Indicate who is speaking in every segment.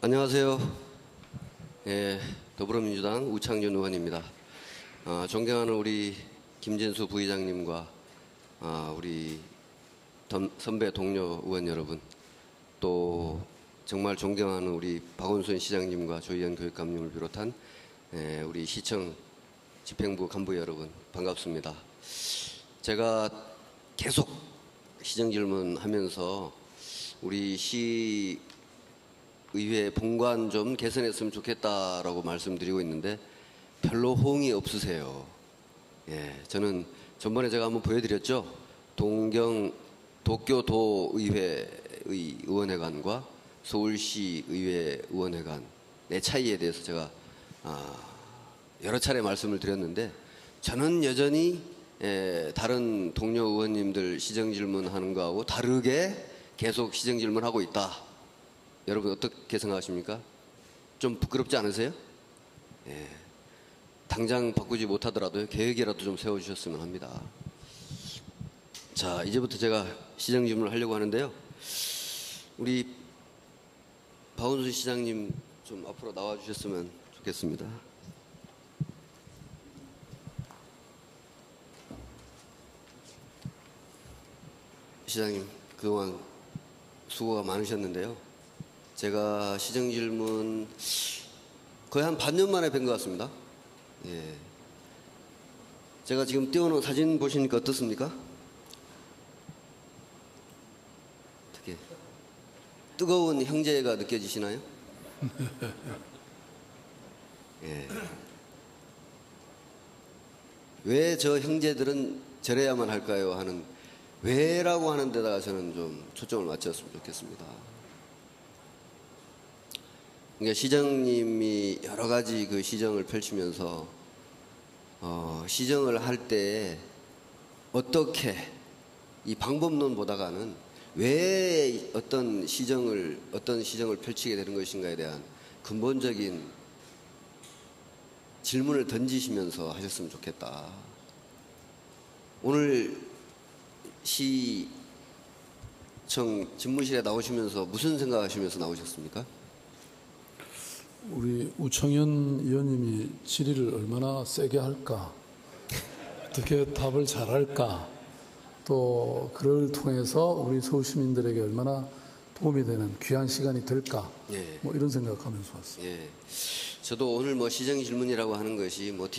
Speaker 1: 안녕하세요. 더불어민주당 우창윤 의원입니다. 존경하는 우리 김진수 부의장님과 우리 선배 동료 의원 여러분, 또 정말 존경하는 우리 박원순 시장님과 조희연 교육감님을 비롯한 우리 시청 집행부 간부 여러분, 반갑습니다. 제가 계속 시정 질문하면서 우리 시의회 본관 좀 개선했으면 좋겠다라고 말씀드리고 있는데 별로 호응이 없으세요. 저는 전번에 제가 한번 보여드렸죠. 도쿄도의회 의원회관과 서울시 의회 의원회관의 차이에 대해서 제가 여러 차례 말씀을 드렸는데, 저는 여전히 다른 동료 의원님들 시정 질문하는 거하고 다르게 계속 시정 질문하고 있다. 여러분 어떻게 생각하십니까? 좀 부끄럽지 않으세요? 당장 바꾸지 못하더라도 계획이라도 좀 세워주셨으면 합니다. 자, 이제부터 제가 시정 질문을 하려고 하는데요. 우리 박원순 시장님 좀 앞으로 나와주셨으면 좋겠습니다. 시장님, 그동안 수고가 많으셨는데요. 제가 시정 질문 거의 한 반년 만에 뵌 것 같습니다. 제가 지금 띄워놓은 사진 보시니까 어떻습니까? 어떻게 뜨거운 형제가 느껴지시나요? 왜 저 형제들은 저래야만 할까요? 하는 왜라고 하는 데다가 저는 좀 초점을 맞췄으면 좋겠습니다. 그러니까 시장님이 여러 가지 그 시정을 펼치면서 시정을 할 때 어떻게 이 방법론보다가는 왜 어떤 시정을 펼치게 되는 것인가에 대한 근본적인 질문을 던지시면서 하셨으면 좋겠다. 오늘 시청 집무실에 나오시면서 무슨 생각하시면서 나오셨습니까?
Speaker 2: 우리 우청현 의원님이 질의를 얼마나 세게 할까, 어떻게 답을 잘할까, 또 그를 통해서 우리 서울 시민들에게 얼마나 도움이 되는 귀한 시간이 될까, 뭐 이런 생각하면서 왔습니다.
Speaker 1: 저도 오늘 뭐 시정 질문이라고 하는 것이 뭐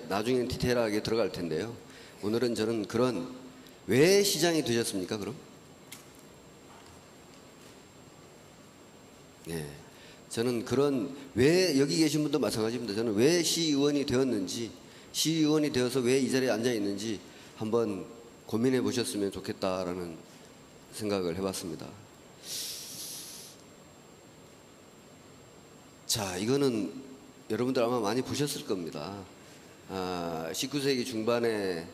Speaker 1: 나중에는 디테일하게 들어갈 텐데요. 오늘은 저는 그런 왜 시장이 되셨습니까? 그럼? 저는 그런 왜 여기 계신 분도 마찬가지입니다. 저는 왜 시의원이 되었는지, 시의원이 되어서 왜 이 자리에 앉아 있는지 한번 고민해 보셨으면 좋겠다라는 생각을 해봤습니다. 자, 이거는 여러분들 아마 많이 보셨을 겁니다. 19세기 중반에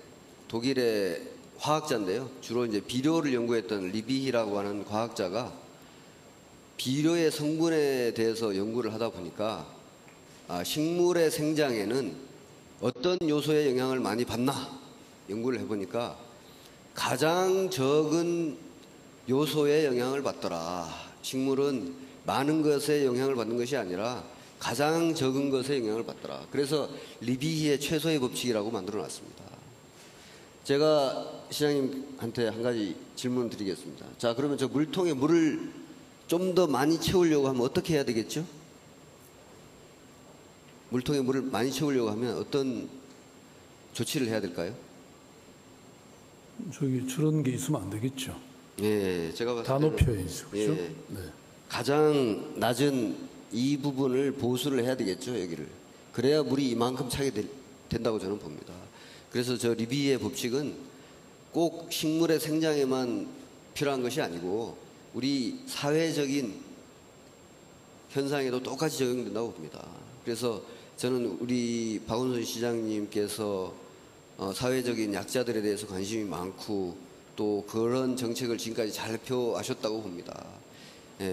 Speaker 1: 독일의 화학자인데요. 주로 이제 비료를 연구했던 리비히라고 하는 과학자가 비료의 성분에 대해서 연구를 하다 보니까 식물의 생장에는 어떤 요소의 영향을 많이 받나 연구를 해보니까 가장 적은 요소의 영향을 받더라. 식물은 많은 것에 영향을 받는 것이 아니라 가장 적은 것에 영향을 받더라. 그래서 리비히의 최소의 법칙이라고 만들어 놨습니다. 제가 시장님한테 한 가지 질문 드리겠습니다. 자, 그러면 저 물통에 물을 좀 더 많이 채우려고 하면 어떻게 해야 되겠죠? 물통에 물을 많이 채우려고 하면 어떤 조치를 해야 될까요?
Speaker 2: 저런 게 있으면 안 되겠죠.
Speaker 1: 제가 봤을
Speaker 2: 다 높여야죠. 그렇죠?
Speaker 1: 가장 낮은 이 부분을 보수를 해야 되겠죠, 여기를. 그래야 물이 이만큼 차게 된다고 저는 봅니다. 그래서 저 리비히의 법칙은 꼭 식물의 생장에만 필요한 것이 아니고 우리 사회적인 현상에도 똑같이 적용된다고 봅니다. 그래서 저는 우리 박원순 시장님께서 사회적인 약자들에 대해서 관심이 많고 또 그런 정책을 지금까지 잘 펴하셨다고 봅니다.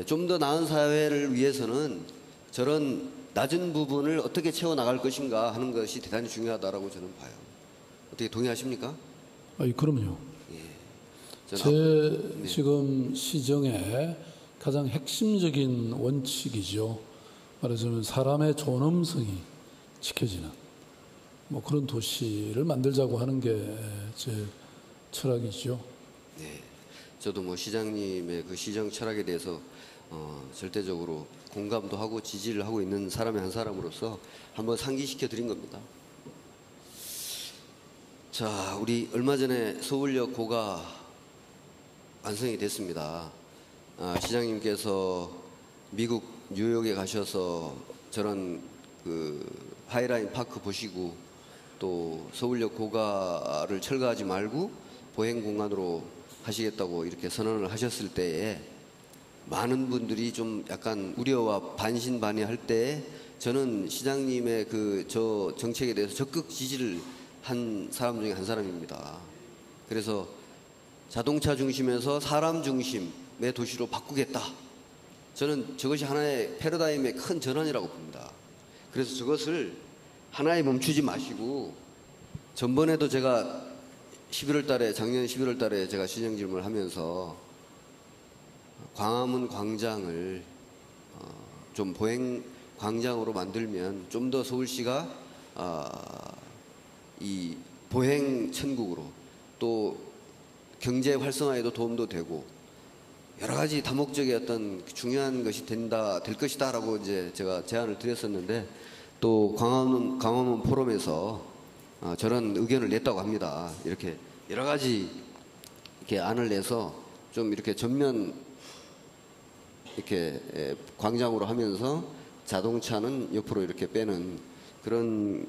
Speaker 1: 좀 더 나은 사회를 위해서는 저런 낮은 부분을 어떻게 채워나갈 것인가 하는 것이 대단히 중요하다고 저는 봐요. 어떻게 동의하십니까?
Speaker 2: 그럼요. 제 지금 시정의 가장 핵심적인 원칙이죠. 말하자면 사람의 존엄성이 지켜지는 뭐 그런 도시를 만들자고 하는 게 제 철학이죠.
Speaker 1: 네, 저도 뭐 시장님의 그 시정 철학에 대해서 절대적으로 공감도 하고 지지를 하고 있는 사람의 한 사람으로서 한번 상기시켜 드린 겁니다. 자, 우리 얼마 전에 서울역 고가 완성이 됐습니다. 시장님께서 미국 뉴욕에 가셔서 저런 그 하이라인 파크 보시고 또 서울역 고가를 철거하지 말고 보행 공간으로 하시겠다고 이렇게 선언을 하셨을 때에 많은 분들이 좀 약간 우려와 반신반의할 때에 저는 시장님의 그 저 정책에 대해서 적극 지지를 한 사람 중에 한 사람입니다. 그래서 자동차 중심에서 사람 중심의 도시로 바꾸겠다. 저는 저것이 하나의 패러다임의 큰 전환이라고 봅니다. 그래서 저것을 하나에 멈추지 마시고 전번에도 제가 11월 달에 작년 11월 달에 제가 시정 질문을 하면서 광화문 광장을 좀 보행 광장으로 만들면 좀 더 서울시가 이 보행 천국으로 또 경제 활성화에도 도움도 되고 여러 가지 다목적인 어떤 중요한 것이 될 것이다라고 이제 제가 제안을 드렸었는데 또 광화문 포럼에서 저런 의견을 냈다고 합니다. 이렇게 여러 가지 이렇게 안을 내서 좀 이렇게 전면 이렇게 광장으로 하면서 자동차는 옆으로 이렇게 빼는 그런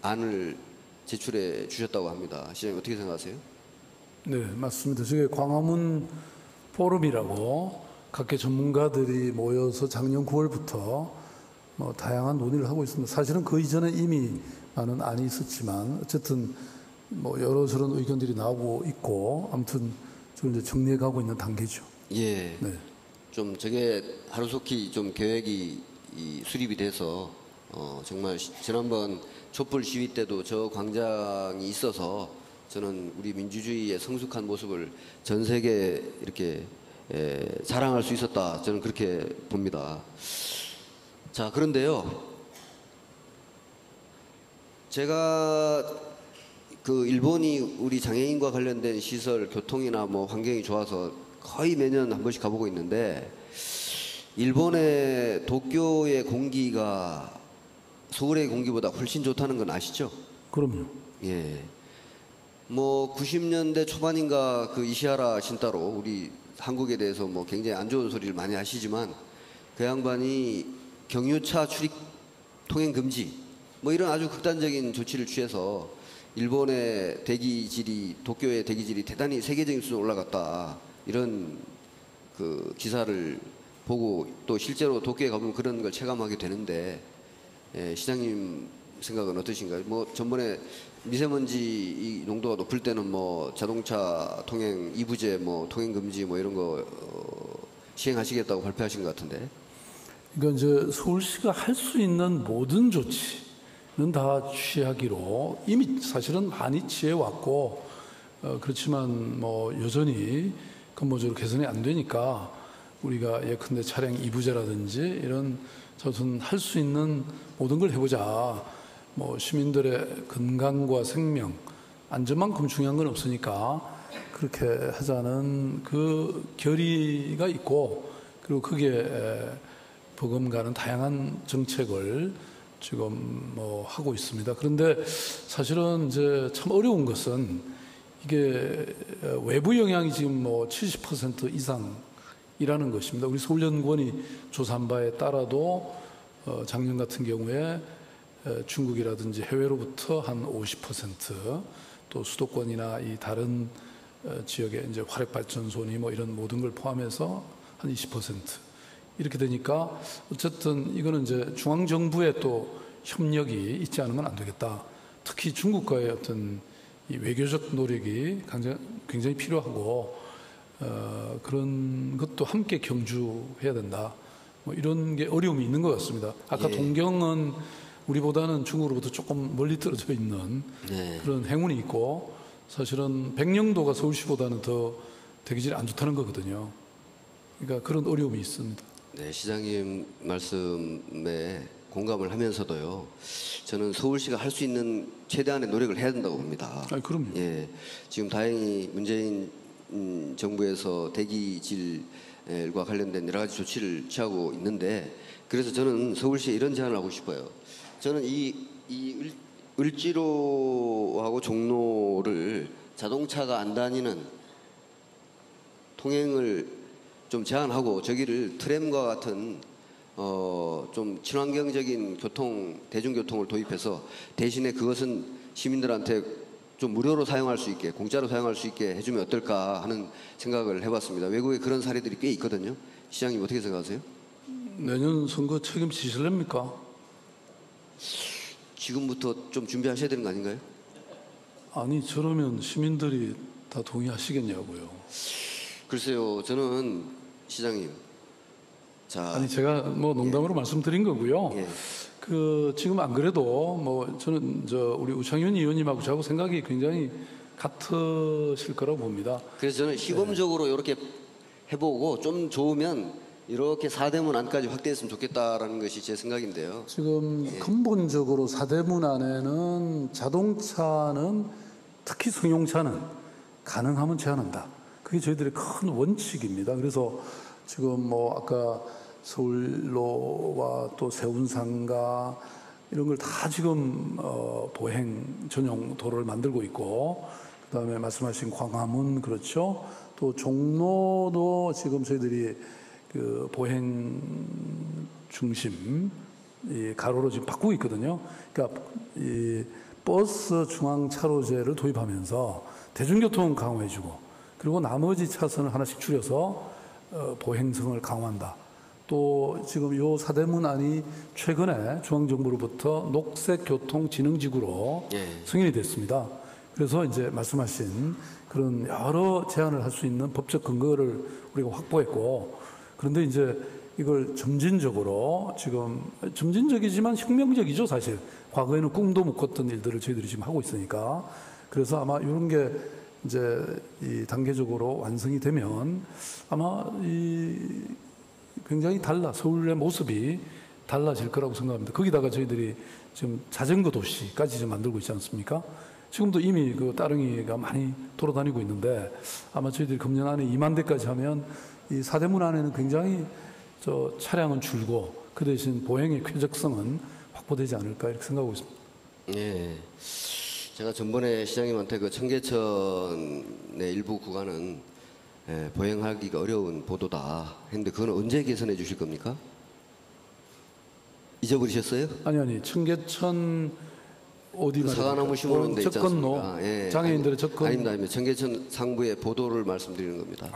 Speaker 1: 안을 제출해 주셨다고 합니다. 시장님 어떻게 생각하세요?
Speaker 2: 네, 맞습니다. 저게 광화문 포럼이라고 각계 전문가들이 모여서 작년 9월부터 뭐 다양한 논의를 하고 있습니다. 사실은 그 이전에 이미 많은 안이 있었지만 어쨌든 뭐 여러 저런 의견들이 나오고 있고 아무튼 지금 이제 정리해 가고 있는 단계죠.
Speaker 1: 예.
Speaker 2: 네.
Speaker 1: 좀 저게 하루속히 좀 계획이 수립이 돼서 정말 지난번 촛불 시위 때도 저 광장이 있어서 저는 우리 민주주의의 성숙한 모습을 전 세계에 이렇게 자랑할 수 있었다. 저는 그렇게 봅니다. 자, 그런데요. 제가 그 일본이 우리 장애인과 관련된 시설, 교통이나 뭐 환경이 좋아서 거의 매년 한 번씩 가보고 있는데 일본의 도쿄의 공기가 서울의 공기보다 훨씬 좋다는 건 아시죠?
Speaker 2: 그럼요.
Speaker 1: 예. 뭐 90년대 초반인가 그 이시하라 신따로 우리 한국에 대해서 뭐 굉장히 안 좋은 소리를 많이 하시지만 그 양반이 경유차 출입 통행 금지 뭐 이런 아주 극단적인 조치를 취해서 일본의 대기질이 도쿄의 대기질이 대단히 세계적인 수준으로 올라갔다 이런 그 기사를 보고 또 실제로 도쿄에 가보면 그런 걸 체감하게 되는데 시장님 생각은 어떠신가요? 뭐 전번에 미세먼지 이 농도가 높을 때는 뭐 자동차 통행 이부제 뭐 통행 금지 뭐 이런 거 시행하시겠다고 발표하신 것 같은데.
Speaker 2: 그러니까 이제 서울시가 할 수 있는 모든 조치는 다 취하기로 이미 사실은 많이 취해 왔고 그렇지만 뭐 여전히 근본적으로 개선이 안 되니까 우리가 예컨대 차량 이부제라든지 이런 저는 할 수 있는 모든 걸 해보자. 뭐 시민들의 건강과 생명, 안전만큼 중요한 건 없으니까 그렇게 하자는 그 결의가 있고 그리고 그게 버금가는 다양한 정책을 지금 뭐 하고 있습니다. 그런데 사실은 이제 참 어려운 것은 이게 외부 영향이 지금 뭐 70% 이상이라는 것입니다. 우리 서울연구원이 조사한 바에 따라도 작년 같은 경우에 중국이라든지 해외로부터 한 50%, 또 수도권이나 이 다른 지역의 이제 화력발전소니 뭐 이런 모든 걸 포함해서 한 20% 이렇게 되니까 어쨌든 이거는 이제 중앙정부의 또 협력이 있지 않으면 안 되겠다. 특히 중국과의 어떤 이 외교적 노력이 굉장히 필요하고 그런 것도 함께 경주해야 된다. 뭐 이런 게 어려움이 있는 것 같습니다. 아까 동경은 우리보다는 중국으로부터 조금 멀리 떨어져 있는 그런 행운이 있고 사실은 백령도가 서울시보다는 더 대기질이 안 좋다는 거거든요. 그러니까 그런 어려움이 있습니다.
Speaker 1: 네, 시장님 말씀에 공감을 하면서도요. 저는 서울시가 할 수 있는 최대한의 노력을 해야 된다고 봅니다.
Speaker 2: 아니, 그럼요.
Speaker 1: 예, 지금 다행히 문재인 정부에서 대기질과 관련된 여러 가지 조치를 취하고 있는데, 그래서 저는 서울시에 이런 제안을 하고 싶어요. 저는 이 을지로하고 종로를 자동차가 안 다니는 통행을 좀 제한하고 저기를 트램과 같은 좀 친환경적인 대중교통을 도입해서 대신에 그것은 시민들한테 좀 무료로 사용할 수 있게, 공짜로 사용할 수 있게 해주면 어떨까 하는 생각을 해봤습니다. 외국에 그런 사례들이 꽤 있거든요. 시장님 어떻게 생각하세요?
Speaker 2: 내년 선거 책임지실랍니까?
Speaker 1: 지금부터 좀 준비하셔야 되는 거 아닌가요?
Speaker 2: 아니, 저러면 시민들이 다 동의하시겠냐고요.
Speaker 1: 글쎄요, 저는 시장님, 자,
Speaker 2: 아니, 제가 뭐 농담으로 말씀드린 거고요.
Speaker 1: 예.
Speaker 2: 지금 안 그래도 뭐 저는 우리 우창윤 의원님하고 저하고 생각이 굉장히 같으실 거라고 봅니다.
Speaker 1: 그래서 저는 시범적으로 이렇게 해보고 좀 좋으면 이렇게 사대문 안까지 확대했으면 좋겠다라는 것이 제 생각인데요.
Speaker 2: 지금 근본적으로 사대문 안에는 자동차는 특히 승용차는 가능하면 제한한다. 그게 저희들의 큰 원칙입니다. 그래서 지금 뭐 아까 서울로와 또 세운상가 이런 걸 다 지금 보행 전용 도로를 만들고 있고, 그다음에 말씀하신 광화문 그렇죠. 또 종로도 지금 저희들이 그 보행 중심 이 가로로 지금 바꾸고 있거든요. 그러니까 이 버스 중앙 차로제를 도입하면서 대중교통 강화해주고, 그리고 나머지 차선을 하나씩 줄여서 보행성을 강화한다. 또 지금 요 사대문 안이 최근에 중앙정부로부터 녹색교통진흥지구로 승인이 됐습니다. 그래서 이제 말씀하신 그런 여러 제안을 할 수 있는 법적 근거를 우리가 확보했고, 그런데 이제 이걸 점진적으로 지금 점진적이지만 혁명적이죠, 사실. 과거에는 꿈도 못 꿨던 일들을 저희들이 지금 하고 있으니까. 그래서 아마 이런 게 이제 이 단계적으로 완성이 되면 아마 굉장히 서울의 모습이 달라질 거라고 생각합니다. 거기다가 저희들이 지금 자전거 도시까지 좀 만들고 있지 않습니까? 지금도 이미 그 따릉이가 많이 돌아다니고 있는데, 아마 저희들이 금년 안에 2만 대까지 하면 이 사대문 안에는 굉장히 차량은 줄고 그 대신 보행의 쾌적성은 확보되지 않을까 이렇게 생각하고 있습니다.
Speaker 1: 예. 제가 전번에 시장님한테 그 청계천의 일부 구간은 보행하기가 어려운 보도다 했는데, 그건 언제 개선해 주실 겁니까? 잊어버리셨어요?
Speaker 2: 아니 청계천 어디
Speaker 1: 그 사과나무 심어놓은 데 있지
Speaker 2: 접근로
Speaker 1: 않습니까? 예.
Speaker 2: 장애인들의 접근.
Speaker 1: 아닙니다. 청계천 상부의 보도를 말씀드리는 겁니다.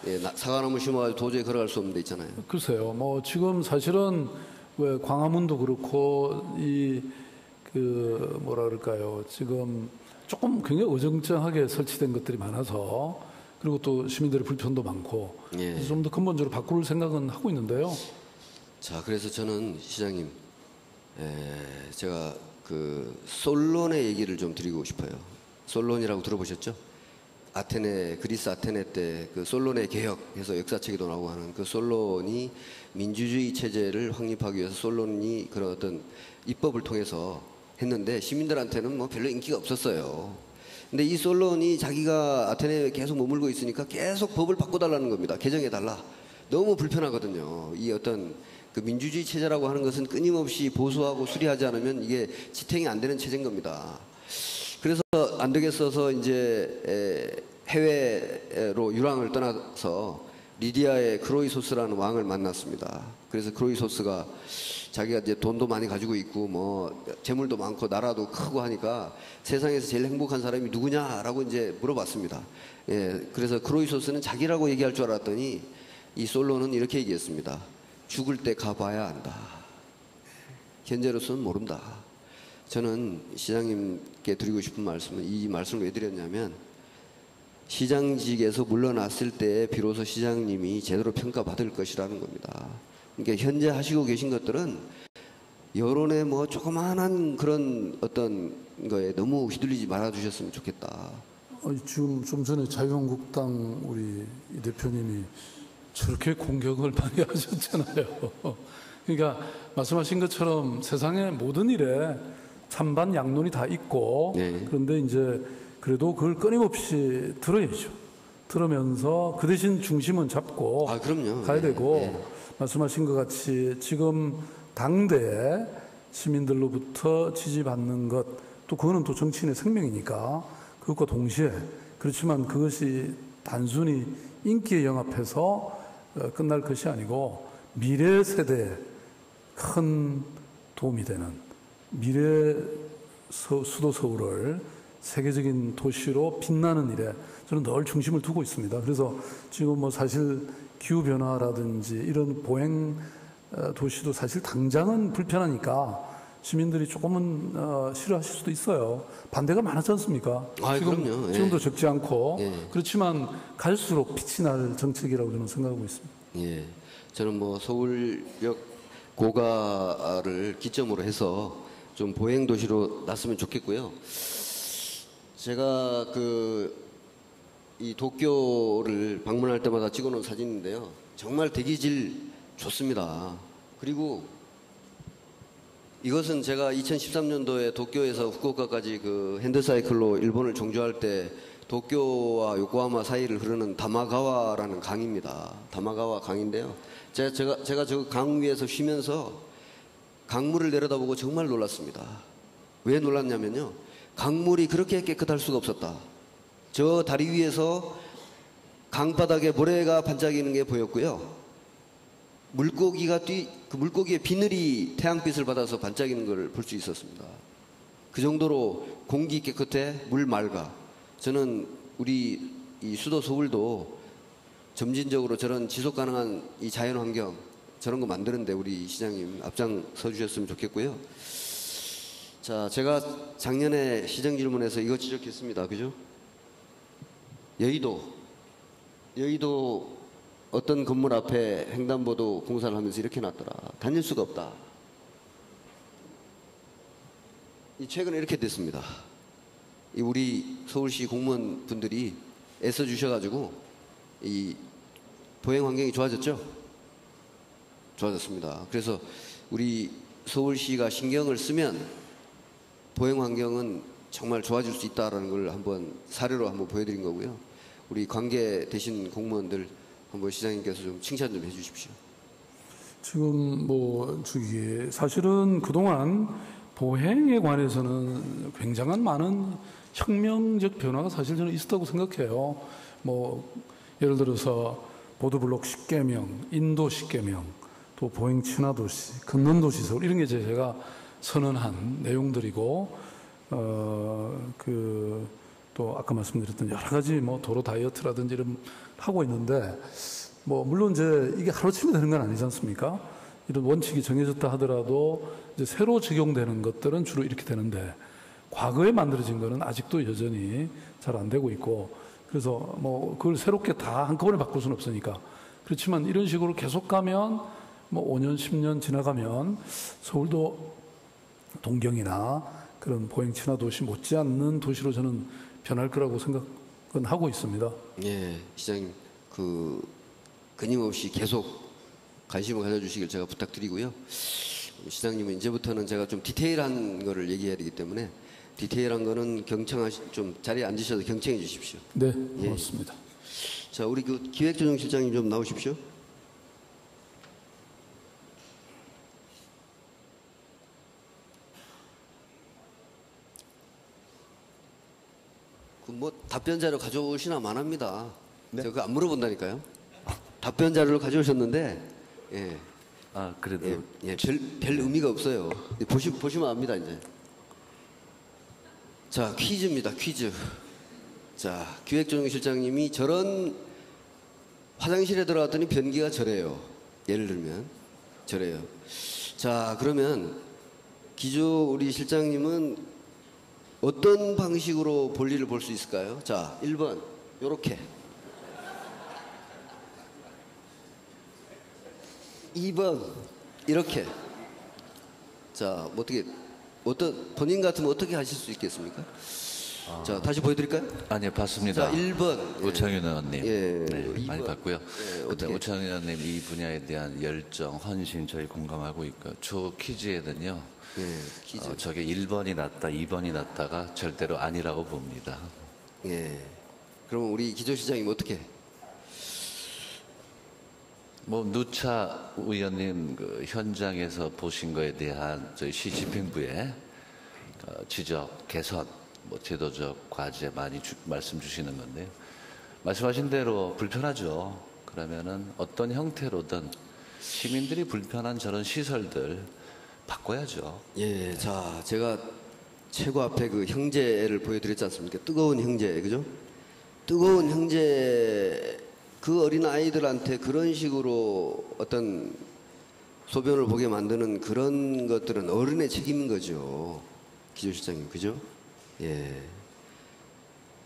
Speaker 1: 예, 사과나무 심어가지고 도저히 걸어갈 수 없는 데 있잖아요.
Speaker 2: 글쎄요. 뭐 지금 사실은 왜 광화문도 그렇고 뭐라 그럴까요? 지금 조금 굉장히 어정쩡하게 설치된 것들이 많아서, 그리고 또 시민들의 불편도 많고,
Speaker 1: 예.
Speaker 2: 좀 더 근본적으로 바꿀 생각은 하고 있는데요.
Speaker 1: 자, 그래서 저는 시장님, 제가 그 솔론의 얘기를 좀 드리고 싶어요. 솔론이라고 들어보셨죠? 그리스 아테네 때 그 솔론의 개혁해서 역사책에도 나오고 하는 그 솔론이 민주주의 체제를 확립하기 위해서 솔론이 그런 어떤 입법을 통해서 했는데, 시민들한테는 뭐 별로 인기가 없었어요. 근데 이 솔론이 자기가 아테네에 계속 머물고 있으니까 계속 법을 바꿔달라는 겁니다. 개정해달라. 너무 불편하거든요. 이 어떤 그 민주주의 체제라고 하는 것은 끊임없이 보수하고 수리하지 않으면 이게 지탱이 안 되는 체제인 겁니다. 그래서 안 되겠어서 이제 해외로 유랑을 떠나서 리디아의 크로이소스라는 왕을 만났습니다. 그래서 크로이소스가 자기가 이제 돈도 많이 가지고 있고 뭐 재물도 많고 나라도 크고 하니까 세상에서 제일 행복한 사람이 누구냐라고 이제 물어봤습니다. 그래서 크로이소스는 자기라고 얘기할 줄 알았더니 이 솔로는 이렇게 얘기했습니다. 죽을 때 가봐야 안다. 현재로서는 모른다. 저는 시장님께 드리고 싶은 말씀은, 이 말씀을 왜 드렸냐면, 시장직에서 물러났을 때 비로소 시장님이 제대로 평가받을 것이라는 겁니다. 그러니까 현재 하시고 계신 것들은 여론의 뭐 조그마한 그런 어떤 거에 너무 휘둘리지 말아 주셨으면 좋겠다.
Speaker 2: 지금 좀 전에 자유한국당 우리 이 대표님이 저렇게 공격을 많이 하셨잖아요. 그러니까 말씀하신 것처럼 세상의 모든 일에 찬반 양론이 다 있고
Speaker 1: 네.
Speaker 2: 그런데 이제 그래도 그걸 끊임없이 들어야죠. 들으면서 그 대신 중심은 잡고
Speaker 1: 아, 그럼요.
Speaker 2: 가야 되고
Speaker 1: 네.
Speaker 2: 말씀하신 것 같이 지금 당대에 시민들로부터 지지받는 것 또 그거는 또 정치인의 생명이니까 그것과 동시에 그렇지만 그것이 단순히 인기에 영합해서 끝날 것이 아니고 미래 세대에 큰 도움이 되는 미래 수도 서울을 세계적인 도시로 빛나는 일에 저는 늘 중심을 두고 있습니다. 그래서 지금 뭐 사실 기후 변화라든지 이런 보행 도시도 사실 당장은 불편하니까 시민들이 조금은 싫어하실 수도 있어요. 반대가 많았지 않습니까?
Speaker 1: 아, 그럼요. 예.
Speaker 2: 지금도 적지 않고
Speaker 1: 예.
Speaker 2: 그렇지만 갈수록 빛이 날 정책이라고 저는 생각하고 있습니다.
Speaker 1: 예. 저는 뭐 서울역 고가를 기점으로 해서 좀 보행 도시로 났으면 좋겠고요. 제가 이 도쿄를 방문할 때마다 찍어놓은 사진인데요. 정말 대기질 좋습니다. 그리고 이것은 제가 2013년도에 도쿄에서 후쿠오카까지 그 핸드사이클로 일본을 종주할 때 도쿄와 요코하마 사이를 흐르는 다마가와라는 강입니다. 다마가와 강인데요. 제가 저 강 위에서 쉬면서 강물을 내려다보고 정말 놀랐습니다. 왜 놀랐냐면요. 강물이 그렇게 깨끗할 수가 없었다. 저 다리 위에서 강바닥에 모래가 반짝이는 게 보였고요. 그 물고기의 비늘이 태양빛을 받아서 반짝이는 걸 볼 수 있었습니다. 그 정도로 공기 깨끗해, 물 맑아. 저는 우리 이 수도 서울도 점진적으로 저런 지속 가능한 이 자연 환경 저런 거 만드는데 우리 시장님 앞장서 주셨으면 좋겠고요. 자, 제가 작년에 시정 질문에서 이거 지적했습니다. 그죠? 여의도 어떤 건물 앞에 횡단보도 공사를 하면서 이렇게 놨더라. 다닐 수가 없다. 최근에 이렇게 됐습니다. 우리 서울시 공무원 분들이 애써 주셔가지고 이 보행 환경이 좋아졌죠? 좋아졌습니다. 그래서 우리 서울시가 신경을 쓰면 보행 환경은 정말 좋아질 수 있다라는 걸 한번 사례로 한번 보여드린 거고요. 우리 관계 되신 공무원들 한번 시장님께서 좀 칭찬 좀 해주십시오.
Speaker 2: 지금 사실은 그동안 보행에 관해서는 굉장한 많은 혁명적 변화가 사실 저는 있었다고 생각해요. 예를 들어서 보도블록 10개명, 인도 10개명, 또 보행 친화도시, 걷는 도시 서울 이런 게 제가 선언한 내용들이고 또 아까 말씀드렸던 여러 가지 도로 다이어트라든지 이런 하고 있는데 물론 이제 이게 하루치면 되는 건 아니지 않습니까? 이런 원칙이 정해졌다 하더라도 이제 새로 적용되는 것들은 주로 이렇게 되는데 과거에 만들어진 거는 아직도 여전히 잘 안 되고 있고 그래서 그걸 새롭게 다 한꺼번에 바꿀 수는 없으니까 그렇지만 이런 식으로 계속 가면 5년, 10년 지나가면 서울도 동경이나 그런 보행 친화 도시 못지않는 도시로 저는 변할 거라고 생각은 하고 있습니다.
Speaker 1: 예, 시장님 끊임없이 계속 관심을 가져주시길 제가 부탁드리고요. 시장님은 이제부터는 제가 좀 디테일한 거를 얘기해야 되기 때문에 디테일한 거는 좀 자리에 앉으셔서 경청해 주십시오.
Speaker 2: 네, 고맙습니다.
Speaker 1: 자, 우리 기획조정실장님 좀 나오십시오. 답변 자료 가져오시나 만합니다.
Speaker 3: 네?
Speaker 1: 제가 그거 안 물어본다니까요. 답변 자료를 가져오셨는데, 예.
Speaker 3: 그래도
Speaker 1: 별 의미가 없어요. 보시면 압니다, 이제. 자, 퀴즈입니다, 퀴즈. 자, 기획조정실장님이 저런 화장실에 들어갔더니 변기가 저래요. 예를 들면, 저래요. 자, 그러면 우리 실장님은 어떤 방식으로 볼일을 볼 수 있을까요? 자, 1번, 요렇게. 2번, 이렇게. 자, 본인 같으면 어떻게 하실 수 있겠습니까? 자, 다시 보여드릴까요?
Speaker 3: 아니요, 봤습니다.
Speaker 1: 자, 1번.
Speaker 3: 우창윤 의원님.
Speaker 1: 예,
Speaker 3: 네, 많이
Speaker 1: 2번.
Speaker 3: 봤고요.
Speaker 1: 예,
Speaker 3: 근데
Speaker 1: 어떻게?
Speaker 3: 우창윤 의원님 이 분야에 대한 열정, 헌신 저희 공감하고 있고 저 퀴즈에는요.
Speaker 1: 예, 퀴즈.
Speaker 3: 저게 1번이 낫다, 2번이 낫다가 절대로 아니라고 봅니다.
Speaker 1: 예. 그러면 우리 기조실장님 어떻게?
Speaker 3: 뭐 누차 의원님 그 현장에서 보신 거에 대한 저희 시 집행부의 지적, 개선, 뭐 제도적 과제 많이 말씀 주시는 건데요. 말씀하신 대로 불편하죠. 그러면은 어떤 형태로든 시민들이 불편한 저런 시설들 바꿔야죠.
Speaker 1: 예, 자, 제가 최고 앞에 그 형제를 보여드렸지 않습니까? 뜨거운 형제, 그죠? 뜨거운 형제, 그 어린 아이들한테 그런 식으로 어떤 소변을 보게 만드는 그런 것들은 어른의 책임인 거죠. 기조실장님, 그죠? 예.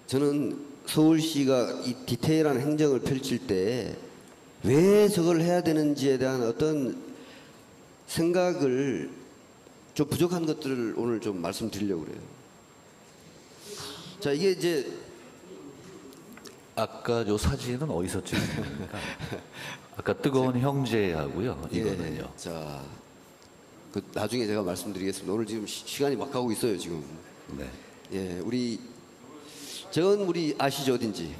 Speaker 1: 저는 서울시가 이 디테일한 행정을 펼칠 때 왜 저걸 해야 되는지에 대한 어떤 생각을 좀 부족한 것들을 오늘 좀 말씀드리려고 그래요. 자, 이게 이제
Speaker 3: 아까 요 사진은 어디서 찍은 겁니까? 아까 뜨거운 형제하고요. 이거는요.
Speaker 1: 예, 자, 그 나중에 제가 말씀드리겠습니다. 오늘 지금 시간이 막 가고 있어요, 지금.
Speaker 3: 네.
Speaker 1: 예, 저건 우리 아시죠, 어딘지?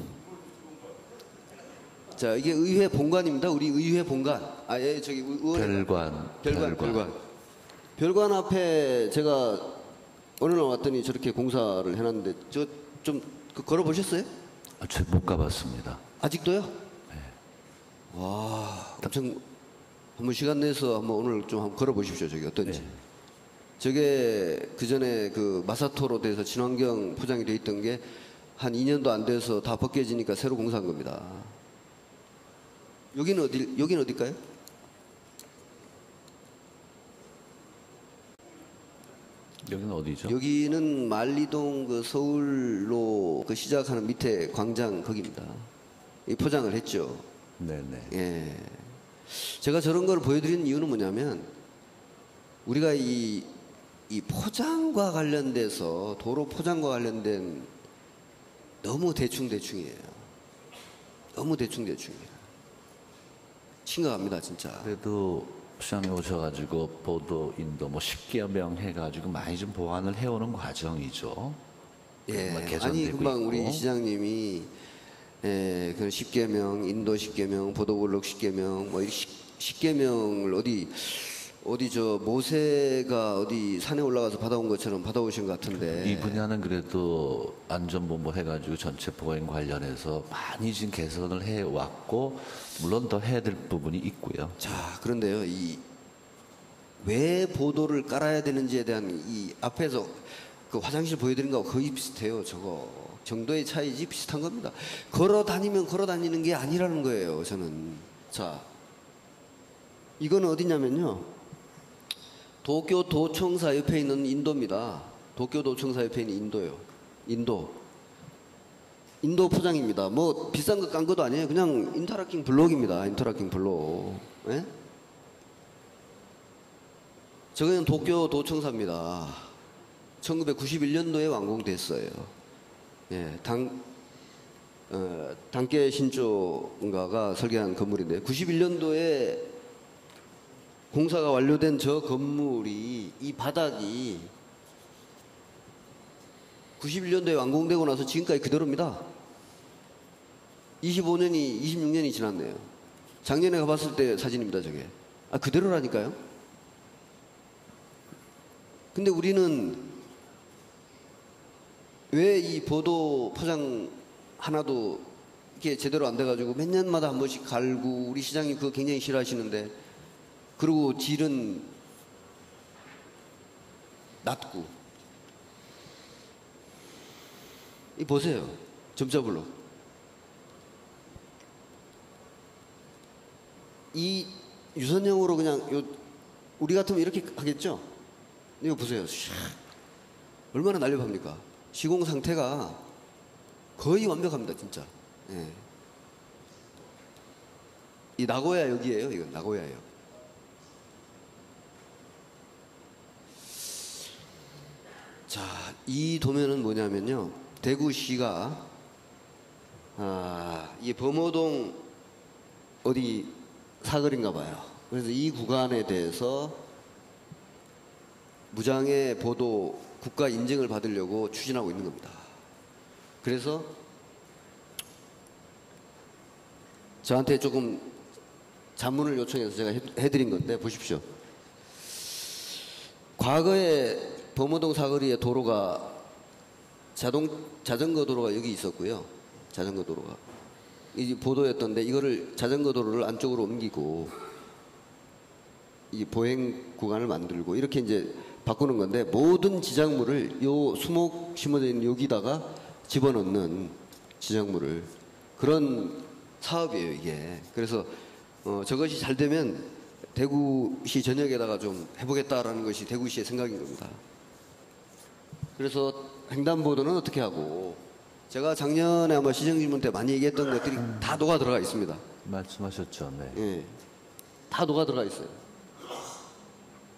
Speaker 1: 자, 이게 의회 본관입니다. 우리 의회 본관. 아, 예, 저기 의원. 별관 앞에 제가 어느 날 왔더니 저렇게 공사를 해놨는데 저 좀 걸어 보셨어요?
Speaker 3: 제가 못 가봤습니다.
Speaker 1: 아직도요? 네. 와, 엄청 한번 시간 내서 한번 오늘 좀 한번 걸어 보십시오. 저기 어떤지.
Speaker 3: 네.
Speaker 1: 저게 그 전에 그 마사토로 돼서 친환경 포장이 돼 있던 게 한 2년도 안 돼서 다 벗겨지니까 새로 공사한 겁니다. 여기는 어딜까요?
Speaker 3: 여기는 어디죠?
Speaker 1: 여기는 만리동 그 서울로 그 시작하는 밑에 광장 거기입니다. 이 포장을 했죠.
Speaker 3: 네네.
Speaker 1: 예. 제가 저런 걸 보여드리는 이유는 뭐냐면 우리가 이 포장과 관련돼서 도로 포장과 관련된 너무 대충이에요. 너무 대충이에요. 심각합니다, 진짜.
Speaker 3: 그래도 시장에 오셔가지고 보도, 인도 뭐 10개 명 해가지고 많이 좀 보완을 해오는 과정이죠.
Speaker 1: 예.
Speaker 3: 개선되고
Speaker 1: 아니 금방
Speaker 3: 있고.
Speaker 1: 우리 시장님이 그 10개명, 인도 10개명, 보도블록 10개명, 뭐 10개명을 어디 저 모세가 어디 산에 올라가서 받아온 것처럼 받아오신 것 같은데.
Speaker 3: 이 분야는 그래도 안전본부 해가지고 전체 보행 관련해서 많이 지금 개선을 해왔고 물론 더 해야 될 부분이 있고요.
Speaker 1: 자, 그런데요, 왜 보도를 깔아야 되는지에 대한 이 앞에서 그 화장실 보여드린 거하고 거의 비슷해요. 저거 정도의 차이지 비슷한 겁니다. 걸어 다니는 게 아니라는 거예요. 저는. 자, 이거는 어디냐면요. 도쿄도청사 옆에 있는 인도입니다. 도쿄도청사 옆에 있는 인도요. 인도 포장입니다. 뭐 비싼 거 깐 것도 아니에요. 그냥 인터라킹 블록입니다. 인터라킹 블록. 예? 저거는 도쿄도청사입니다. 1991년도에 완공됐어요. 예, 단계 신조인가가 설계한 건물인데 91년도에 공사가 완료된 저 건물이 이 바닥이 91년도에 완공되고 나서 지금까지 그대로입니다. 26년이 지났네요. 작년에 가봤을 때 사진입니다, 저게. 아, 그대로라니까요. 근데 우리는 왜 이 보도 포장 하나도 이렇게 제대로 안 돼가지고 몇 년마다 한 번씩 갈고 우리 시장님 그거 굉장히 싫어하시는데 그리고 질은 낮고 이 보세요. 점자블록. 이 유선형으로 그냥 우리 같으면 이렇게 하겠죠? 이거 보세요. 얼마나 날렵합니까? 시공 상태가 거의 완벽합니다, 진짜. 예. 이 나고야 여기에요. 이건 나고야예요. 자, 이 도면은 뭐냐면요. 대구시가 이 범어동 어디 사거리인가 봐요. 그래서 이 구간에 대해서 무장애 보도 국가 인증을 받으려고 추진하고 있는 겁니다. 그래서 저한테 조금 자문을 요청해서 제가 해드린 건데 보십시오. 과거에 범어동 사거리에 도로가 자전거 도로가 여기 있었고요. 자전거 도로가 이 보도였던데 이거를 자전거 도로를 안쪽으로 옮기고 이 보행 구간을 만들고 이렇게 이제 바꾸는 건데 모든 지작물을 요 수목 심어져 있는 여기다가 집어넣는 지작물을 그런 사업이에요 이게. 그래서 저것이 잘 되면 대구시 전역에다가 좀 해보겠다라는 것이 대구시의 생각인 겁니다. 그래서 횡단보도는 어떻게 하고 제가 작년에 아마 시정질문 때 많이 얘기했던 것들이 다 녹아 들어가 있습니다.
Speaker 3: 말씀하셨죠. 네.
Speaker 1: 예, 다 녹아 들어가 있어요.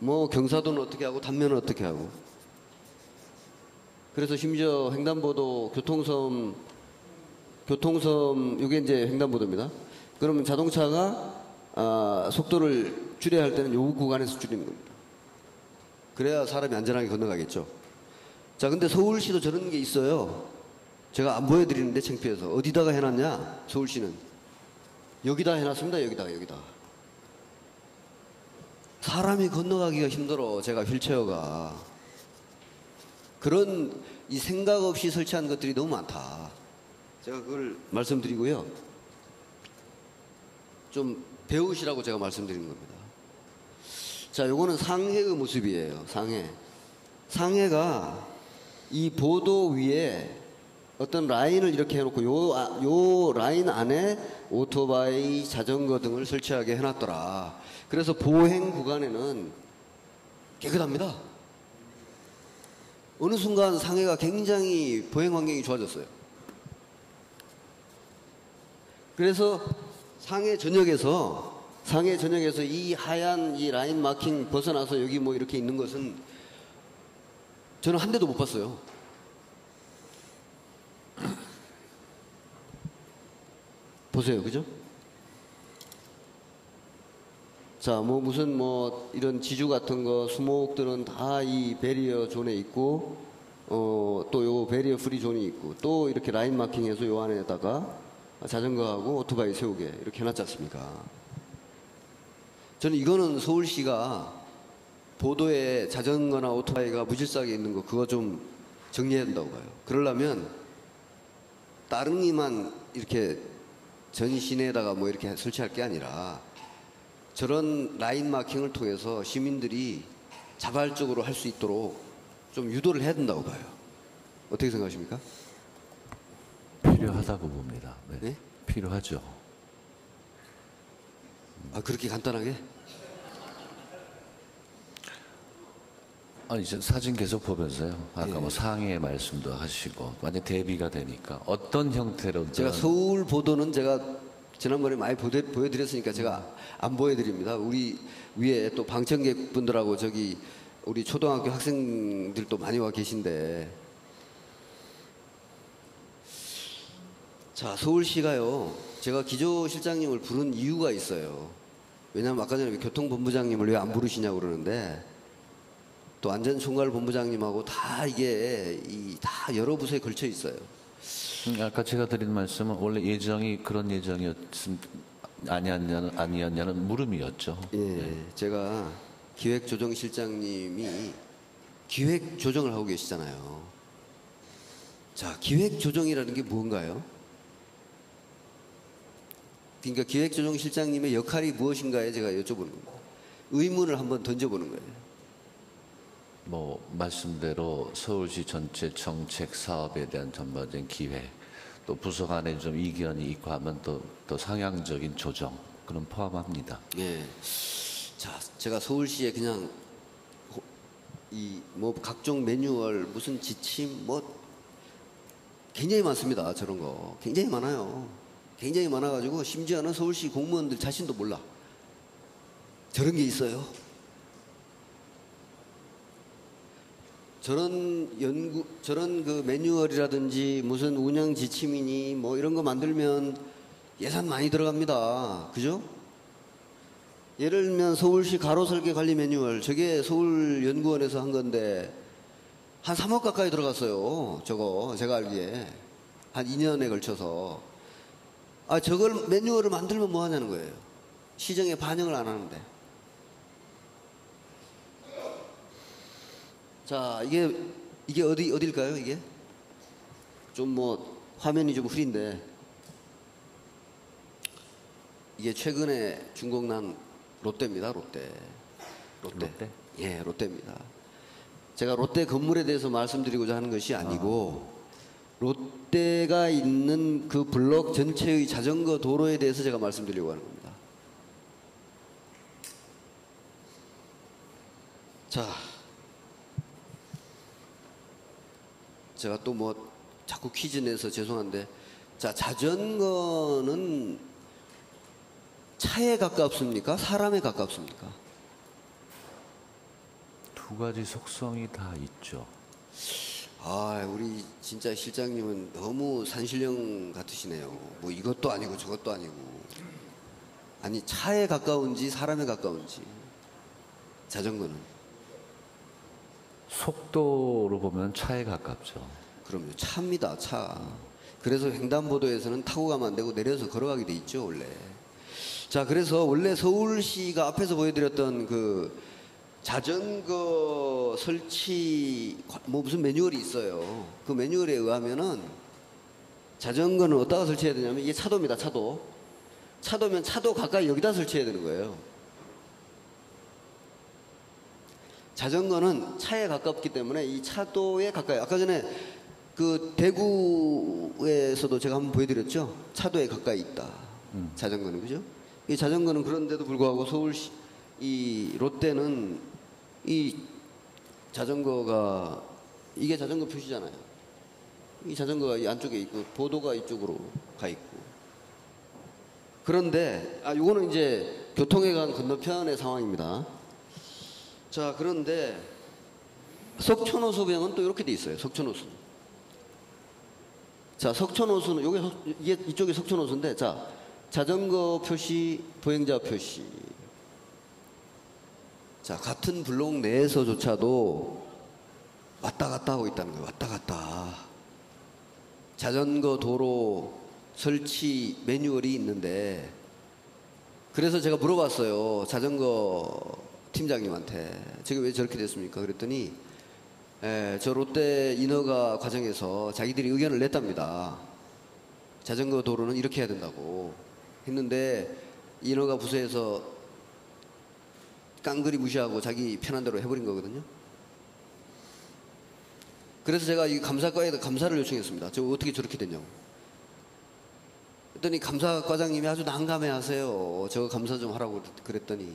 Speaker 1: 뭐 경사도는 어떻게 하고 단면은 어떻게 하고. 그래서 심지어 횡단보도 교통섬 이게 이제 횡단보도입니다. 그러면 자동차가 속도를 줄여야 할 때는 요 구간에서 줄이는 겁니다. 그래야 사람이 안전하게 건너가겠죠. 자, 근데 서울시도 저런 게 있어요. 제가 안 보여드리는데 창피해서. 어디다가 해놨냐? 서울시는 여기다 해놨습니다. 여기다. 사람이 건너가기가 힘들어. 제가 휠체어가. 그런 이 생각 없이 설치한 것들이 너무 많다. 제가 그걸 말씀드리고요. 좀 배우시라고 제가 말씀드린 겁니다. 자, 요거는 상해의 모습이에요. 상해가 이 보도 위에 어떤 라인을 이렇게 해놓고 요 라인 안에 오토바이, 자전거 등을 설치하게 해놨더라. 그래서 보행 구간에는 깨끗합니다. 어느 순간 상해가 굉장히 보행 환경이 좋아졌어요. 그래서 상해 전역에서 이 하얀 이 라인 마킹 벗어나서 여기 뭐 이렇게 있는 것은 저는 한 대도 못 봤어요. 보세요, 그죠? 자, 뭐 무슨 뭐 이런 지주 같은 거 수목들은 다 이 베리어 존에 있고, 또 요 베리어 프리 존이 있고, 또 이렇게 라인 마킹해서 요 안에다가 자전거하고 오토바이 세우게 이렇게 해놨지 않습니까? 저는 이거는 서울시가 보도에 자전거나 오토바이가 무질서하게 있는 거 그거 좀 정리해야 된다고 봐요. 그러려면 따릉이만 이렇게 전 시내에다가 뭐 이렇게 설치할 게 아니라 저런 라인 마킹을 통해서 시민들이 자발적으로 할 수 있도록 좀 유도를 해야 된다고 봐요. 어떻게 생각하십니까?
Speaker 3: 필요하다고 봅니다. 네.
Speaker 1: 네?
Speaker 3: 필요하죠.
Speaker 1: 아, 그렇게 간단하게?
Speaker 3: 아니, 사진 계속 보면서요. 아까
Speaker 1: 예.
Speaker 3: 뭐 상해 말씀도 하시고 완전 대비가 되니까 어떤 형태로든
Speaker 1: 제가 서울 보도는 제가 지난번에 많이 보여드렸으니까 제가 안 보여드립니다. 우리 위에 또 방청객 분들하고 저기 우리 초등학교 학생들도 많이 와 계신데, 자, 서울시가요, 제가 기조실장님을 부른 이유가 있어요. 왜냐하면 아까 전에 교통본부장님을 왜 안 부르시냐고 그러는데, 또 안전총괄본부장님하고 다 이게 다 여러 부서에 걸쳐 있어요.
Speaker 3: 아까 제가 드린 말씀은 원래 예정이 그런 예정이었음 아니었냐는 물음이었죠.
Speaker 1: 예, 제가 기획조정실장님이 기획조정을 하고 계시잖아요. 자, 기획조정이라는 게 뭔가요? 그러니까 기획조정실장님의 역할이 무엇인가에 제가 여쭤보는 겁니다. 의문을 한번 던져보는 거예요.
Speaker 3: 뭐 말씀대로 서울시 전체 정책 사업에 대한 전반적인 기획, 또 부서 간에 좀 이견이 있고 하면 또 상향적인 조정 그런 포함합니다.
Speaker 1: 예. 자, 제가 서울시에 그냥 이 뭐 각종 매뉴얼, 무슨 지침 뭐 굉장히 많습니다. 저런 거 굉장히 많아요. 굉장히 많아가지고 심지어는 서울시 공무원들 자신도 몰라. 저런 게 있어요. 저런 그 매뉴얼이라든지 무슨 운영 지침이니 뭐 이런 거 만들면 예산 많이 들어갑니다. 그죠? 예를 들면 서울시 가로설계 관리 매뉴얼, 저게 서울연구원에서 한 건데 한 3억 가까이 들어갔어요. 저거 제가 알기에 한 2년에 걸쳐서. 저걸 매뉴얼을 만들면 뭐 하냐는 거예요. 시정에 반영을 안 하는데. 자, 이게 어딜까요, 이게? 좀 뭐 화면이 좀 흐린데, 이게 최근에 준공난 롯데입니다. 롯데. 예, 롯데입니다. 제가 롯데 건물에 대해서 말씀드리고자 하는 것이 아니고 롯데가 있는 그 블록 전체의 자전거 도로에 대해서 제가 말씀드리려고 하는 겁니다. 자, 제가 또 뭐 자꾸 퀴즈 내서 죄송한데, 자, 자전거는 차에 가깝습니까? 사람에 가깝습니까?
Speaker 3: 두 가지 속성이 다 있죠.
Speaker 1: 우리 진짜 실장님은 너무 산신령 같으시네요. 뭐 이것도 아니고 저것도 아니고. 아니, 차에 가까운지 사람에 가까운지. 자전거는.
Speaker 3: 속도로 보면 차에 가깝죠.
Speaker 1: 그럼요. 차입니다. 차. 그래서 횡단보도에서는 타고 가면 안 되고 내려서 걸어가게 돼 있죠, 원래. 자, 그래서 원래 서울시가 앞에서 보여드렸던 그 자전거 설치 뭐 무슨 매뉴얼이 있어요. 그 매뉴얼에 의하면은 자전거는 어디다가 설치해야 되냐면, 이게 차도입니다. 차도면 차도 가까이 여기다 설치해야 되는 거예요. 자전거는 차에 가깝기 때문에 이 차도에 가까이. 아까 전에 그 대구에서도 제가 한번 보여드렸죠. 차도에 가까이 있다. 자전거는, 그죠? 이 자전거는 그런데도 불구하고 서울시 이 롯데는 이 자전거가, 이게 자전거 표시잖아요. 이 자전거가 이 안쪽에 있고 보도가 이쪽으로 가 있고. 그런데 요거는 이제 교통회관 건너편의 상황입니다. 자, 그런데 석촌호수병은 또 이렇게 돼 있어요. 석촌호수. 자, 석촌호수는 이게 이쪽이 석촌호수인데, 자, 자전거 표시, 보행자 표시. 자, 같은 블록 내에서조차도 왔다 갔다 하고 있다는 거예요. 왔다 갔다. 자전거 도로 설치 매뉴얼이 있는데, 그래서 제가 물어봤어요. 자전거 팀장님한테. 저게 왜 저렇게 됐습니까? 그랬더니 저 롯데 인허가 과정에서 자기들이 의견을 냈답니다. 자전거 도로는 이렇게 해야 된다고 했는데 인허가 부서에서 깡그리 무시하고 자기 편한 대로 해버린 거거든요. 그래서 제가 이 감사과에 감사를 요청했습니다. 저 어떻게 저렇게 됐냐고. 그랬더니 감사과장님이 아주 난감해 하세요. 저거 감사 좀 하라고 그랬더니,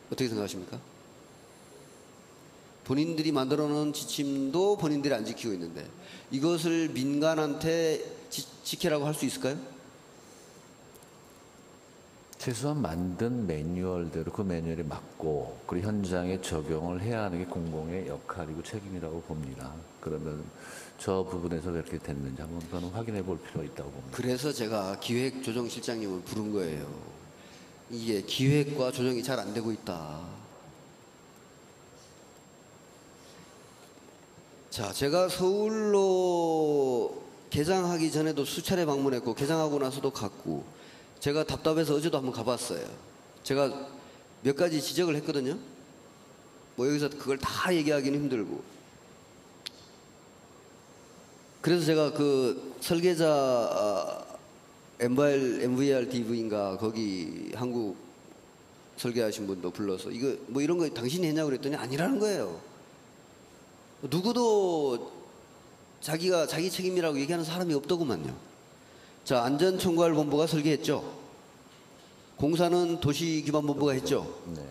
Speaker 1: 어떻게 생각하십니까? 본인들이 만들어 놓은 지침도 본인들이 안 지키고 있는데 이것을 민간한테 지키라고 할 수 있을까요?
Speaker 3: 최소한 만든 매뉴얼대로 그 매뉴얼에 맞고 그리고 현장에 적용을 해야 하는 게 공공의 역할이고 책임이라고 봅니다. 그러면 저 부분에서 왜 이렇게 됐는지 한번 그건 확인해 볼 필요가 있다고 봅니다.
Speaker 1: 그래서 제가 기획조정실장님을 부른 거예요. 이게 기획과 조정이 잘 안 되고 있다. 자, 제가 서울로 개장하기 전에도 수차례 방문했고 개장하고 나서도 갔고, 제가 답답해서 어제도 한번 가봤어요. 제가 몇 가지 지적을 했거든요. 뭐 여기서 그걸 다 얘기하기는 힘들고. 그래서 제가 그 설계자 MVR DV인가 거기 한국 설계하신 분도 불러서 이거 뭐 이런 거 당신이 했냐고 그랬더니 아니라는 거예요. 누구도 자기가 자기 책임이라고 얘기하는 사람이 없더구만요. 자, 안전총괄본부가 설계했죠. 공사는 도시기반본부가 했죠.
Speaker 3: 네.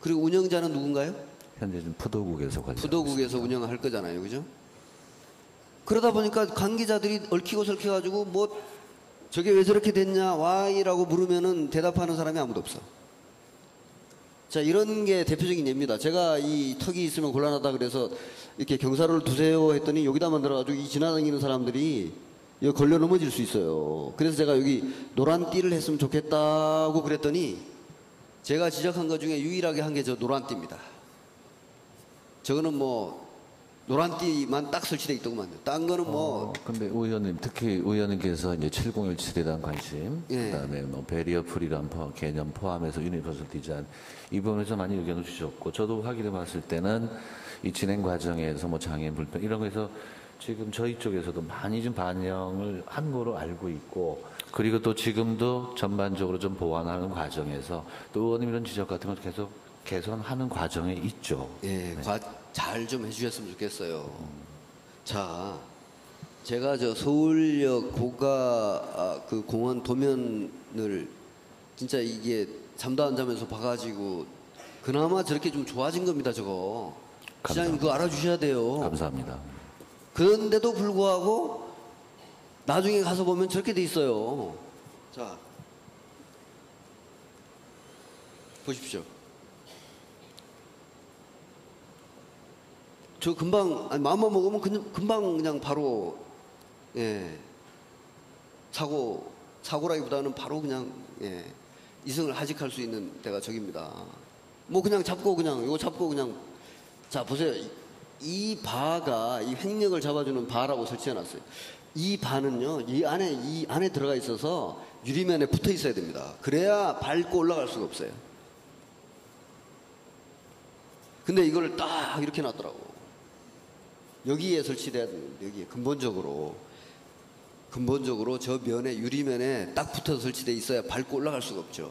Speaker 1: 그리고 운영자는 누군가요?
Speaker 3: 현재 좀 푸도국에서
Speaker 1: 푸도국에서 운영할 거잖아요, 그죠? 그러다 보니까 관계자들이 얽히고 설켜가지고 뭐 저게 왜 저렇게 됐냐, Y라고 물으면은 대답하는 사람이 아무도 없어. 자, 이런 게 대표적인 예입니다. 제가 이 턱이 있으면 곤란하다 그래서 이렇게 경사로를 두세요 했더니 여기다 만들어가지고 이 지나다니는 사람들이 여기 걸려 넘어질 수 있어요. 그래서 제가 여기 노란 띠를 했으면 좋겠다고 그랬더니 제가 지적한 것 중에 유일하게 한 게 저 노란 띠입니다. 저거는 뭐 노란 띠만 딱 설치되어 있더구만요. 딴 거는 뭐
Speaker 3: 근데 의원님, 특히 의원님께서 이제 7017에 대한 관심,
Speaker 1: 예.
Speaker 3: 그다음에 뭐 베리어 프리란 개념 포함해서 유니버설 디자인 이 부분에서 많이 의견을 주셨고, 저도 확인해 봤을 때는 이 진행 과정에서 뭐 장애인 불편 이런 거에서 지금 저희 쪽에서도 많이 좀 반영을 한 거로 알고 있고, 그리고 또 지금도 전반적으로 좀 보완하는 과정에서 또 의원님 이런 지적 같은 걸 계속 개선하는 과정에 있죠.
Speaker 1: 예, 잘 좀 해주셨으면 좋겠어요. 자, 제가 저 서울역 고가 그 공원 도면을 진짜 이게 잠도 안 자면서 봐가지고 그나마 저렇게 좀 좋아진 겁니다, 저거. 시장님 그거 알아주셔야 돼요.
Speaker 3: 감사합니다.
Speaker 1: 그런데도 불구하고 나중에 가서 보면 저렇게 돼 있어요. 자, 보십시오. 저 금방 아니, 마음만 먹으면 금방 그냥 바로 예 사고라기보다는 바로 그냥 예 이승을 하직할 수 있는 데가 저깁니다. 뭐 그냥 잡고 그냥 이거 잡고 그냥 자 보세요. 이 바가 이 횡령을 잡아주는 바라고 설치해놨어요. 이 바는요 이 안에 들어가 있어서 유리면에 붙어 있어야 됩니다. 그래야 밟고 올라갈 수가 없어요. 근데 이걸 딱 이렇게 놨더라고. 여기에 설치돼야 되는데 여기에 근본적으로 저 면에 유리면에 딱 붙어서 설치돼 있어야 밟고 올라갈 수가 없죠.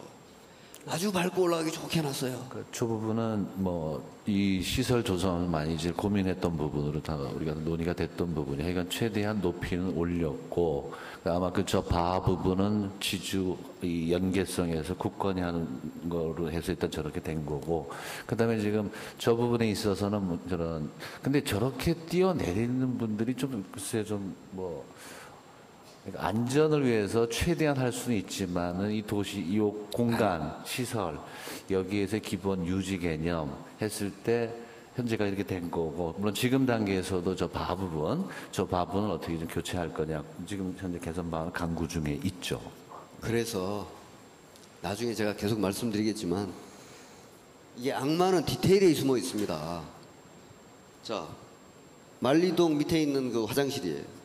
Speaker 1: 아주 밟고 올라가기 좋게 해놨어요.
Speaker 3: 저 부분은 뭐 이 시설 조성을 많이 이제 고민했던 부분으로 다 우리가 논의가 됐던 부분이, 그러니까 최대한 높이는 올렸고, 아마 그 저 바 부분은 지주 이 연계성에서 굳건히 하는 거로 해서 일단 저렇게 된 거고, 그다음에 지금 저 부분에 있어서는 뭐 저런 근데 저렇게 뛰어내리는 분들이 좀 글쎄 좀뭐 그러니까 안전을 위해서 최대한 할 수는 있지만은 이 도시, 이 공간, 시설, 여기에서 기본 유지 개념 했을 때 현재가 이렇게 된 거고, 물론 지금 단계에서도 저 바 부분은 어떻게 좀 교체할 거냐, 지금 현재 개선 방안 강구 중에 있죠.
Speaker 1: 그래서 나중에 제가 계속 말씀드리겠지만 이게 악마는 디테일에 숨어 있습니다. 자, 만리동 밑에 있는 그 화장실이에요.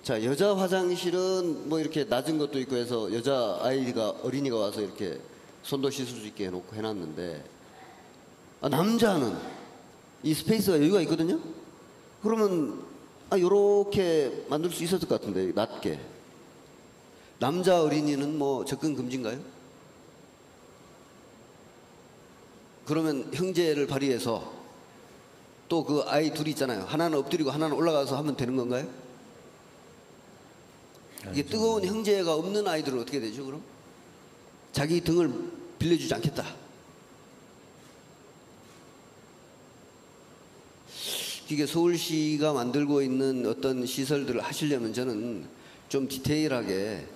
Speaker 1: 자, 여자 화장실은 뭐 이렇게 낮은 것도 있고 해서 여자 어린이가 와서 이렇게 손도 씻을 수 있게 해놨는데, 남자는 이 스페이스가 여유가 있거든요? 그러면, 요렇게 만들 수 있었을 것 같은데, 낮게. 남자 어린이는 뭐 접근 금지인가요? 그러면 형제를 발휘해서 또 그 아이 둘이 있잖아요. 하나는 엎드리고 하나는 올라가서 하면 되는 건가요? 이게 뜨거운 형제가 없는 아이들은 어떻게 되죠, 그럼? 자기 등을 빌려주지 않겠다. 이게 서울시가 만들고 있는 어떤 시설들을 하시려면 저는 좀 디테일하게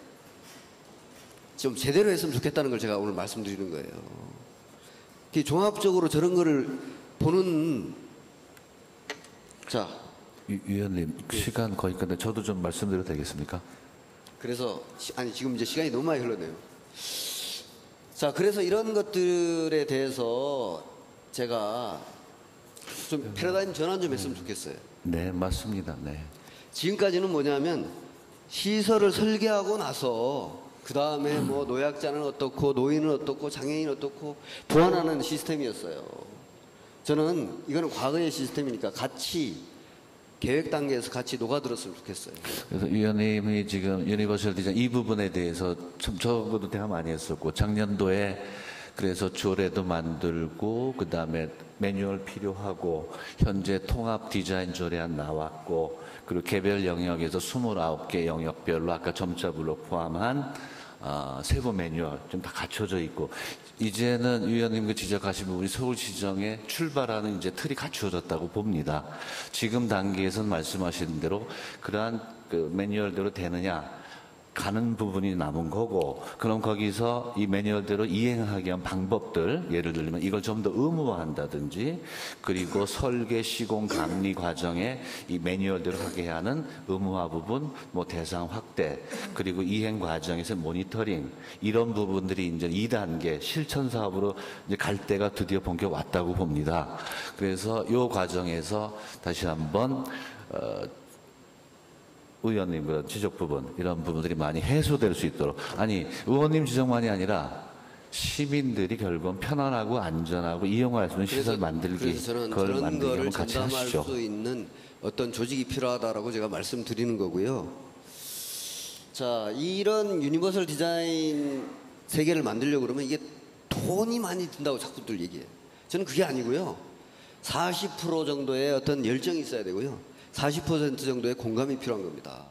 Speaker 1: 좀 제대로 했으면 좋겠다는 걸 제가 오늘 말씀드리는 거예요. 종합적으로 저런 거를 보는, 자.
Speaker 3: 위원님, 시간 거의 끝데 저도 좀 말씀드려도 되겠습니까?
Speaker 1: 그래서 지금 이제 시간이 너무 많이 흘렀네요. 자, 그래서 이런 것들에 대해서 제가 좀 패러다임 전환 좀 했으면 좋겠어요.
Speaker 3: 네, 맞습니다. 네.
Speaker 1: 지금까지는 뭐냐면 시설을 설계하고 나서 그 다음에 뭐 노약자는 어떻고 노인은 어떻고 장애인은 어떻고 보완하는 시스템이었어요. 저는 이거는 과거의 시스템이니까 같이 계획 단계에서 같이 녹아들었으면 좋겠어요.
Speaker 3: 그래서 위원님이 지금 유니버설 디자인 이 부분에 대해서 참 저것도 대화 많이 했었고, 작년도에 그래서 조례도 만들고, 그 다음에 매뉴얼 필요하고, 현재 통합 디자인 조례안 나왔고, 그리고 개별 영역에서 29개 영역별로 아까 점자 블록 포함한 세부 매뉴얼 좀 다 갖춰져 있고, 이제는 위원님 그 지적하신 부분이 서울시정에 출발하는 이제 틀이 갖추어졌다고 봅니다. 지금 단계에서는 말씀하신 대로 그러한 그 매뉴얼대로 되느냐, 가는 부분이 남은 거고, 그럼 거기서 이 매뉴얼대로 이행하기 위한 방법들, 예를 들면 이걸 좀 더 의무화한다든지, 그리고 설계, 시공, 감리 과정에 이 매뉴얼대로 하게 하는 의무화 부분, 뭐 대상 확대, 그리고 이행 과정에서 모니터링, 이런 부분들이 이제 2단계 실천 사업으로 이제 갈 때가 드디어 본격 왔다고 봅니다. 그래서 이 과정에서 다시 한번 의원님 그 지적 부분, 이런 부분들이 많이 해소될 수 있도록, 아니 의원님 지적만이 아니라 시민들이 결국은 편안하고 안전하고 이용할 수 있는 시설 만들기,
Speaker 1: 그래서 저는
Speaker 3: 그걸
Speaker 1: 그런
Speaker 3: 만들기
Speaker 1: 거를
Speaker 3: 한번 같이
Speaker 1: 전담할
Speaker 3: 하시죠.
Speaker 1: 수 있는 어떤 조직이 필요하다라고 제가 말씀드리는 거고요. 자, 이런 유니버설 디자인 세계를 만들려고 그러면 이게 돈이 많이 든다고 자꾸들 얘기해요. 저는 그게 아니고요. 40% 정도의 어떤 열정이 있어야 되고요. 40% 정도의 공감이 필요한 겁니다.